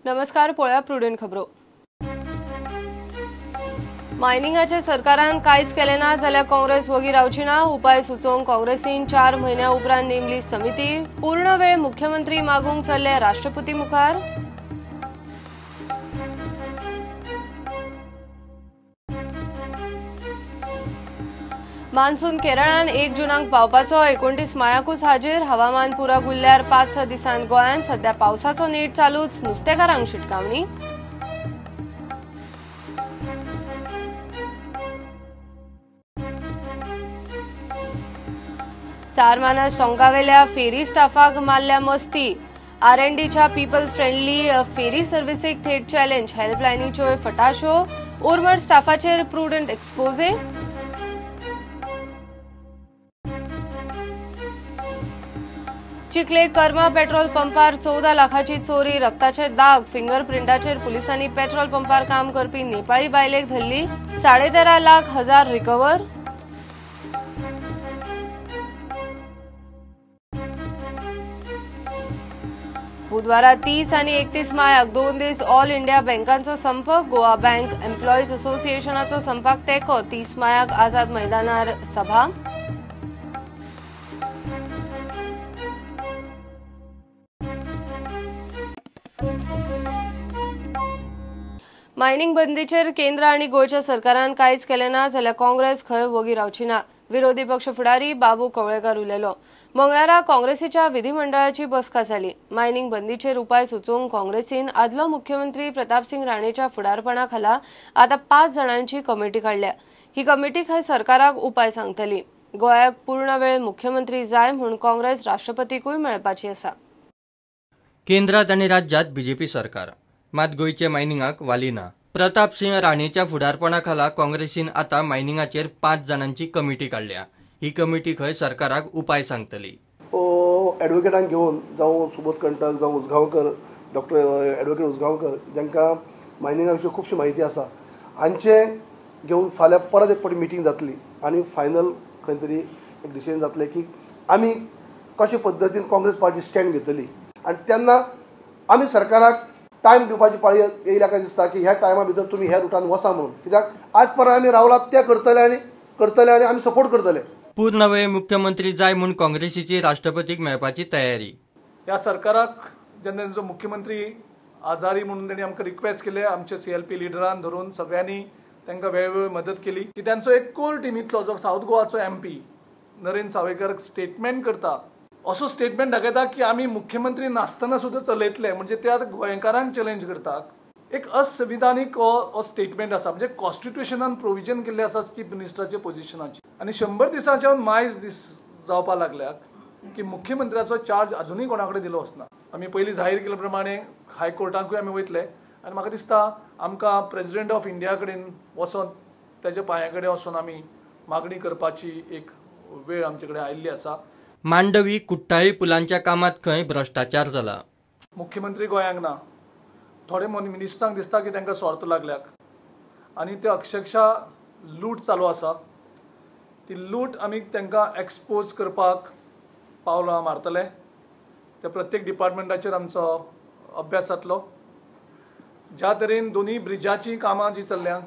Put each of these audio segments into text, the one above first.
नमस्कार, पळया प्रुडंट खबरो। मायनिंगाचे सरकारान कांयच केले ना जाल्यार काँग्रेस वगी रावची ना। उपाय सुचोवंक काँग्रेसीन 4 म्हयन्या उपरांत नेमली समिती। पूर्ण वेळ मुख्यमंत्री मागूंक चल्ले राष्ट्रपती मुखार। मान्सून केरळान 1 जूनाक पावपाचो। 29 मायाकूच हाजीर। हवामान पुराक उरल्यार 5-6 दिसांत गोंयांत सध्या पावसाचो नेट चालूच। नुस्तेकारांक शिटकावणी। सारमानस टोंकावेल्या फेरी स्टाफाक मारल्या मस्ती। R&Dच्या पीपल्स फ्रेंडली फेरी सर्व्हिसेक थेट चॅलेंज। हेल्पलायनीच्यो फटाश्यो। उर्मट स्टाफाचेर प्रुडंट एक्सपोजे। चिखले कर्मा पेट्रोल पंपार 14 लाखाची चोरी। रक्ताचे दाग फिंगरप्रिंटाचेर पुलिसांनी पेट्रोल पंपार काम करपी नेपाळी बायलेक धरली। 13.5 लाख हजार रिकवर। बुधवारा 30 आनी 31 मायाक 2 दीस ऑल इंडिया बँकांचो संप। गोवा बँक एम्प्लॉईज असोसिएशनाचो संपाक तेको। 30 मायाक आझाद मैदानार सभा। मायनिंग बंदीचेर केंद्र आनी गोयच्या सरकारान कांयच केले ना जाल्यार काँग्रेस खंय वगी रावची ना। विरोधी पक्ष फुडारी बाबू कवळेकार उलयलो। मंगळारा काँग्रेसीच्या विधिमंडळाची बसका जाली। मायनिंग बंदीचेर उपाय सुचोवंक काँग्रेसीन आदलो मुख्यमंत्री प्रतापसिंग राणेच्या फुडारपणा खाला आतां 5 जाणांची कमिटी काडल्या। ही कमिटी खंय सरकाराक उपाय सांगतली। गोंयाक पूर्ण वेळ मुख्यमंत्री जाय म्हूण काँग्रेस राष्ट्रपतीकूय मेळपाची आसा। केंद्रात आनी राज्यात बीजेपी सरकार, मात गोयचे मायनिंगाक वाली ना। प्रतापसिंह राणेच्या फुडारपणा खाला काँग्रेसीन आतां मायनिंगाचेर 5 जाणांची कमिटी काडल्या। ही कमिटी खंय सरकाराक उपाय सांगतली। एडवोकेटांक घेवन जावं सुबोध कंटक जावं उसगांवकर डॉक्टर एडवोकेट उसगांवकर जांकां मायनिंगा विशीं खुबशी म्हायती आसा, हांचे घेवन फाल्यां परत एक फावटी मिटींग जातली आनी फायनल खंय तरी एक डिसिजन जातलें की आमी कशे पद्दतीन काँग्रेस पार्टी स्टँड घेतली। आनी तेन्ना आमी सरकाराक टायम दिवपाची पाळी येयल्या काय दिसता की ह्या टायमा भितर तुमी ह्या रुटान वसा म्हणून, कित्याक आज पर्यंत आमी रावलात ते करतले आनी आमी सपोर्ट करतले। पूर्ण वेळ मुख्यमंत्री जाय म्हूण काँग्रेसीची राष्ट्रपतीक मेळपाची तयारी। ह्या सरकाराक जेन्ना जो मुख्यमंत्री आजारी म्हणून तांणी आमकां रिक्वेस्ट केले, आमचे CLP लिडरान धरून सगळ्यांनी तांकां वेळोवेळ मदत केली की त्यांचो एक कोर टिमींतलो जो south गोवाचो MP Narendra Sawaikar statement करता, असो स्टेटमेंट दाखयता की आमी मुख्यमंत्री नासतना सुद्दां चलयतले, म्हणजे ते आतां गोंयकारांक चॅलेंज करतात। एक असंविधानीक हो स्टेटमेंट आसा, म्हणजे कॉन्स्टिट्युशनान प्रोविजन केल्ले आसा चीफ मिनिस्टराचे पोझिशनाची। आनी 100 दिसांच्यान मायज दीस जावपा लागल्यात की मुख्यमंत्र्याचो चार्ज अजुनूय कोणा कडेन दिलो वचना। आमी पयलीं जाहीर केले प्रमाणे हायकोर्टाकूय आमी वयतले आनी म्हाका दिसता आमकां प्रेसिडेंट ऑफ इंडिया कडेन वचोन ताच्या पांया कडेन वचोन आमी मागणी करपाची एक वेळ आमचे कडेन आयिल्ली आसा। मांडवी कुट्टाळी पुलांच्या कामात खंय भ्रष्टाचार जाला। मुख्यमंत्री गोंयांक ना, थोडे मिनिस्टरांक दिसता की तांकां स्वार्थ लागल्याक आनी ते अक्षरशः लूट चालू आसा। ती लूट आमी तांकां एक्सपोज करपाक पावलां मारतले। ते प्रत्येक डिपार्टमेंटाचेर आमचो अभ्यास जातलो। ज्या तरेन दोनी ब्रिजाची कामां जी चल्ल्या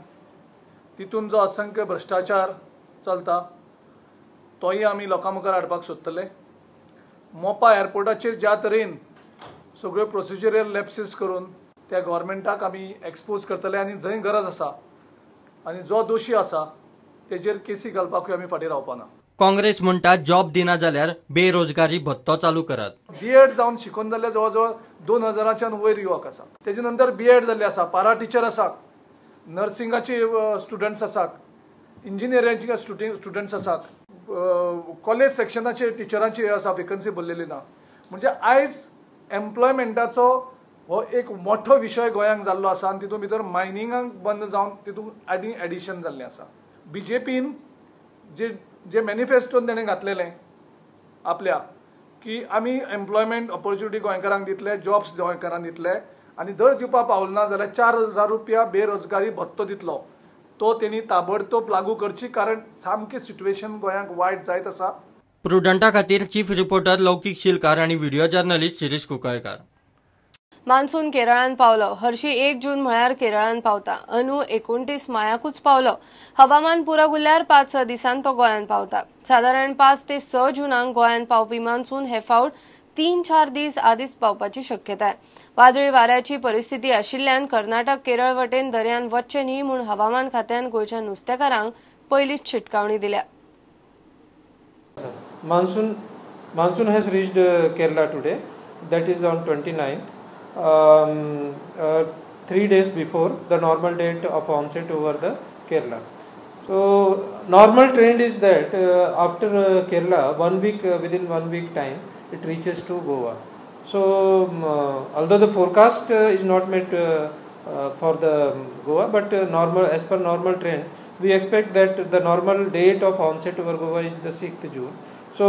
तितून जो असंख्य भ्रष्टाचार चलता तोय आमी लोकां मुखार हाडपाक सोदतले। मोपा एअरपोर्टाचेर ज्या तरेन सगळ्यो प्रोसिजरल लॅप्सीस करून त्या गव्हर्मेंटाक आमी एक्सपोज करतले आनी जंय गरज आसा आनी जो दोशी आसा तेजेर केसी घालपाकूय आमी फाटीं रावपाना। काँग्रेस म्हणटा जॉब दिना जाल्यार बेरोजगारी भत्तो चालू करात। B.Ed जावन शिकून जाल्ले जवळ जवळ 2000च्यान वयर युवक आसा। तेजे नंतर B.Ed जाल्ले आसा, पारा टिचर आसात, नर्सिंगाचे स्टुडंट्स आसात, इंजिनियरिंगाचे स्टुडंट्स आसात, कॉलेज सेक्शनाचे टिचरांची आसा वेकन्सी भरलेली ना। म्हणजे आयज एम्प्लॉयमेंटाचो हो एक मोठो विशय गोंयांक जाल्लो आसा आनी तितून भितर मायनिंगाक बंद जावन तितून आनी एडिशन जाल्लें आसा। BJPन जे मॅनिफेस्टोन ताणें घातलेलें आपल्या की आमी एम्प्लॉयमेंट ऑपॉर्च्युनिटी गोंयकारांक दितले, जॉब्स गोंयकारांक दितले आनी दर दिवपाक पावले ना जाल्यार 4000 रुपया बेरोजगारी भत्तो दितलो, तो तेणी ताबडतोब लागू करची, कारण सामकी सिच्युएशन गोंयांक वायट जायत आसा। प्रुडंटा खातीर चीफ रिपोर्टर लौकीक शिलकार आनी video journalist Shirish Kunkalkar. Monsoon केरळान पावलो. हरशी 1 जून म्हळ्यार केरळान पावता. अंदू 29 मायाकूच पावलो. हवामान पुरक उरल्यार 5-6 दिसांत तो गोंयान पावता. साधारण 5 ते 6 जूनाक गोंयान पावपी मान्सून हे फावट 3-4 दीस आदींच पावपाची शक्यताय. वादळी वाऱ्याची परिस्थिती आशिल्ल्यान कर्नाटक केरळ वटेन दर्यान वचचे न्ही म्हूण हवामान खात्यान गोंयच्या नुस्तेकारांक पयलींच शिटकावणी दिल्या. Monsoon has reached Kerala today. That is on 29th. 3 days before the normal date of onset over the Kerala. So normal trend is that after Kerala, 1 week within 1 week time, it reaches to Goa. So although the forecast is not met for the Goa, but as per normal trend, we expect that the normal date of onset over Goa is the 6th June. So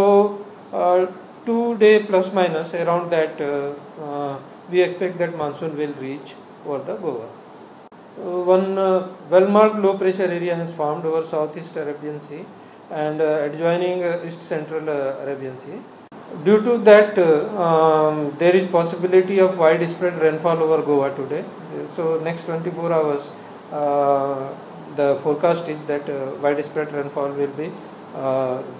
2 day plus minus around that we expect that monsoon will reach over the Goa. One well-marked low pressure area has formed over southeast Arabian Sea and adjoining east central Arabian Sea. Due to that, there is possibility of widespread rainfall over Goa today. So next 24 hours, the forecast is that widespread rainfall will be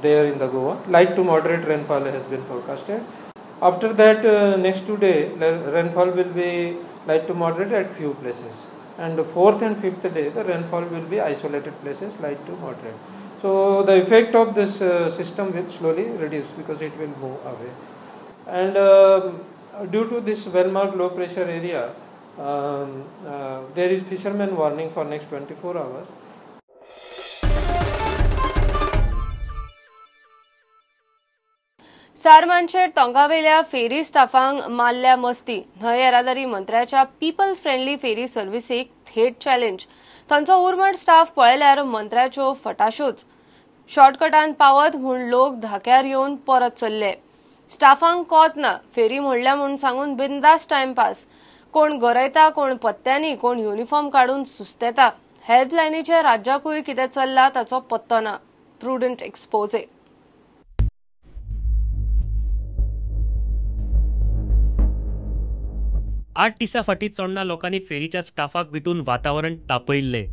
there in the Goa. Light to moderate rainfall has been forecasted. After that, next 2 days, rainfall will be light to moderate at few places. And the 4th and 5th day, the rainfall will be isolated places, light to moderate. So the effect of this system will slowly reduce because it will move away. And due to this well-marked low pressure area, there is fisherman warning for next 24 hours. सारमानशेर तोंगावेल्या फेरी स्टाफांक मारल्या मस्ती. न्हंय येरादारी मंत्र्याच्या people's friendly ferry सर्व्हिसेक थेट challenge. तांचो उर्मट staff पळयल्यार मंत्र्याच्यो फटाश्योच. शॉर्टकटान पावत म्हूण लोक धाक्यार येवन परत चल्ले. स्टाफांक कोत ना. फेरी म्हणल्या म्हूण सांगून बिंदास टायमपास. कोण गरयता, कोण पत्त्यांनी, कोण युनिफॉर्म काडून सुस्तेता. हेल्पलायनीचे राज्याकूय कितें चल्ला ताचो पत्तो ना. Prudent exposé. 8 दिसा फाटीं चोडणा लोकांनी फेरीच्या स्टाफाक विटून वातावरण तापयल्ले.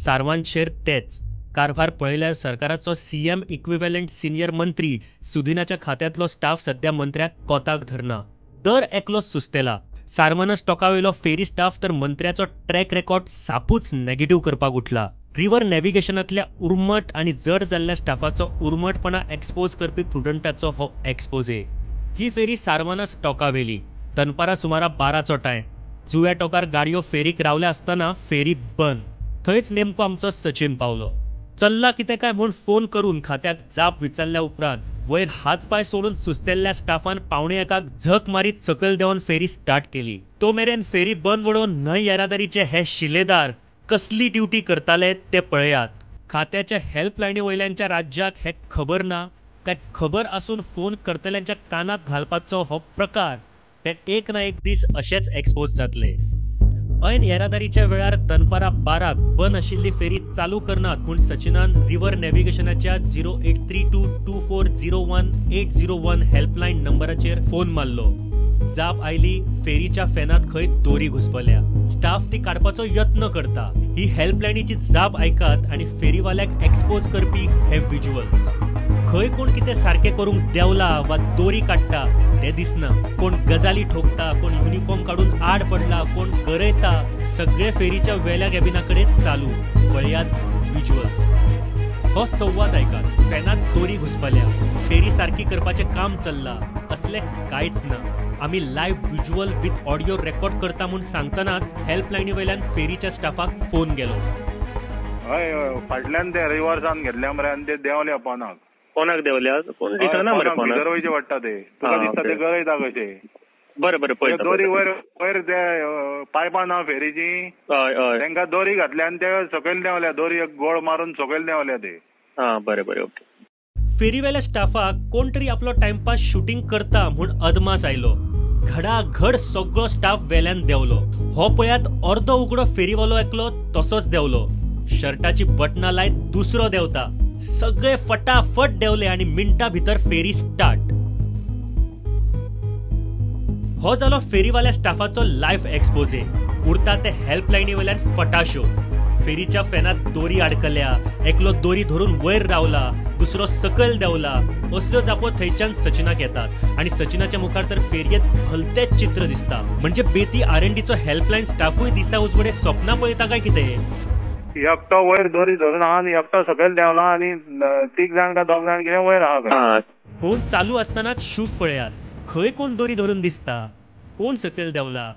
सारवांशेर तेच कारभार पळयल्यार सरकाराचो सीएम इक्विव्हॅलंट सिनियर मंत्री सुदिनाच्या खात्यांतलो स्टाफ सध्या मंत्र्याक कोताक धरना. दर एकलो सुस्तेला. सारवाना स्टॉकावेलो फेरी स्टाफ तर मंत्र्याचो ट्रॅक रेकॉर्ड सापूच नेगेटिव्ह करपाक उठला. रिव्हर नॅव्हिगेशनांतल्या उर्मट आनी जड जाल्ल्या स्टाफाचो उर्मटपणा एक्सपोज करपी प्रुडंटाचो हो एक्सपोजे. ही फेरी सारवाना स्टॉकावेली. दनपारा सुमारा 12चो टायम. जुव्या टोकार गाडयो फेरीक रावल्या आसतना फेरी बंद. थंयच नेमको आमचो सचिन पावलो. चल्ला कितें काय म्हूण फोन करून खात्याक जाप विचारल्या उपरांत वयर हात पाय सोडून सुस्तेल्ल्या स्टाफान 1:15 झक मारीत सकयल देंवन फेरी स्टार्ट केली. तो मेरेन फेरी बंद वडोवन न्हंय येरादारीचे हे शिलेदार कसली ड्युटी करताले ते पळयात. खात्याच्या हेल्पलायनी वयल्यांच्या राज्याक हे खबर ना काय खबर आसून फोन करतल्यांच्या कानात घालपाचो हो प्रकार ते एक ना एक दीस अशेच एक्सपोज जातले. ऐन येरादारीच्या वेळार दनपारा 12 बंद आशिल्ली फेरी चालू करनात म्हूण सचिनान रिव्हर नॅव्हिगेशनाच्या 08322401 हेल्पलायन नंबराचेर फोन मारलो. जाप आयली. फेरीच्या फॅनात खंय दोरी घुसपल्या. स्टाफ ती काडपाचो यत्न करता. ही हेल्पलायनीची जाप आयकात आनी फेरीवाल्याक एक्सपोज करपी हे विज्युअल्स. खंय कोण कितें सारकें करूंक देवला वा दोरी काडटा ते दिसना. कोण गजाली ठोकता, कोण युनिफॉर्म काडून आड पडला, कोण गरयता. सगळे फेरीच्या वेल्या कॅबिनाकडे चालू. पळयात विज्युअल्स. हो संवाद आयकात. फॅनात दोरी घुसपल्या. फेरी सारकी करपाचें काम चल्ला. असले कांयच ना. आमी live visual with audio record करता म्हूण सांगतनाच हेल्पलायनी वयल्यान फेरीच्या स्टाफाक फोन गेलो. हय फाटल्यान ते रिवर्सान घेतल्या मरे आनी ते देंवल्या पोनाक. कोणाक देवल्या कोण दिसना मरे कोणाक भितर वयचे पडटा ते. तुका दिसता ते गरयता कशे. बरें बरें पळयता. दोरी वयर वयर ते पायपां ना फेरीची. तांकां दोरी घातल्या आनी ते सकयल देंवल्या. दोरी एक गोळ मारून सकयल देंवल्या ते. बरें बरें ओके. फेरीवेल्या स्टाफाक कोण तरी आपलो टाइमपास शूटिंग करता म्हूण अदमास आयलो. घडाघड सगळो स्टाफ वेल्यान देवलो. हो पळयात अर्दो उगडो फेरीवालो एकलो तसोच देवलो. शर्टाची बटनां लायत दुसरो देवता. सगळे फटाफट देवले आनी मिनटां भितर फेरी स्टार्ट. हो जालो फेरीवाल्या स्टाफाचो लायव्ह एक्सपोजे. उरता ते हेल्पलायनी वयल्यान फटाशो. फेरीच्या फॅनात दोरी अडकल्या, एकलो दोरी धरून वयर रावला, दुसरो सकयल देवला. असल्यो जापो थंयच्यान सचिनाक येतात आणि सचिनाच्या मुखार तर फेरयेत भलतेच चित्र दिसता. म्हणजे बेती R&Dचो हेल्पलायन स्टाफूय दिसा उजवडे स्वप्नां पळयता काय कितें? एकटो वयर दोरी धरून आहा आनी एकटो सकयल देवला आनी तीग जाण काय दोग जाण कितें वयर आहा. फोन चालू असतानाच शूट पळयात. खंय कोण दोरी धरून दिसता, कोण सकयल देवला.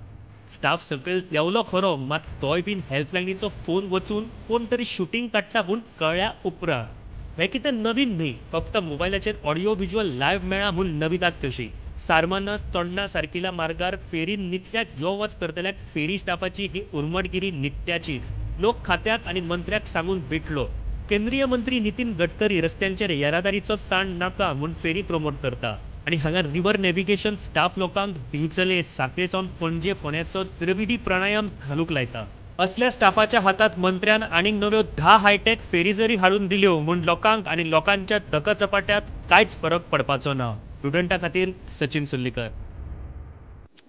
स्टाफ सकयल देवलो खरो, मात तोय बीन हेल्पलायनीचो फोन वचून कोण तरी शूटिंग काडटा म्हूण कळ्ळ्या उपरांत. हे कितें नवीन न्ही, फक्त मोबायलाचेर ऑडिओ व्हिज्युअल लायव्ह मेळ्ळा म्हूण नविदाद तशी. सारमानास चोडणा सारकिल्या मार्गार फेरीन नित्याक यो वच करतल्याक फेरी स्टाफाची ही उर्मटगिरी नित्याचीच. लोक खात्याक आनी मंत्र्याक सांगून भेटलो. केंद्रीय मंत्री नितीन गडकरी रस्त्यांचेर येरादारीचो ताण नाका म्हूण फेरी प्रमोट करता. आणि हांगा रिव्हर नॅव्हिगेशन स्टाफ लोकांक दिवचले साखळेसावन पणजे फोंड्याचो द्रविडी प्राणायाम घालूंक लायता. असल्या स्टाफाच्या हातात मंत्र्यान आनीक नव्यो 10 हायटेक फेरी जरी हाडून दिल्यो म्हूण लोकांक आनी लोकांच्या धकचपाट्यात कांयच फरक पडपाचो ना. स्टुडंटा खातीर सचिन सुर्लीकर.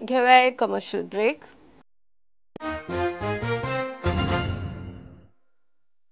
घेऊया एक कमर्शियल ब्रेक.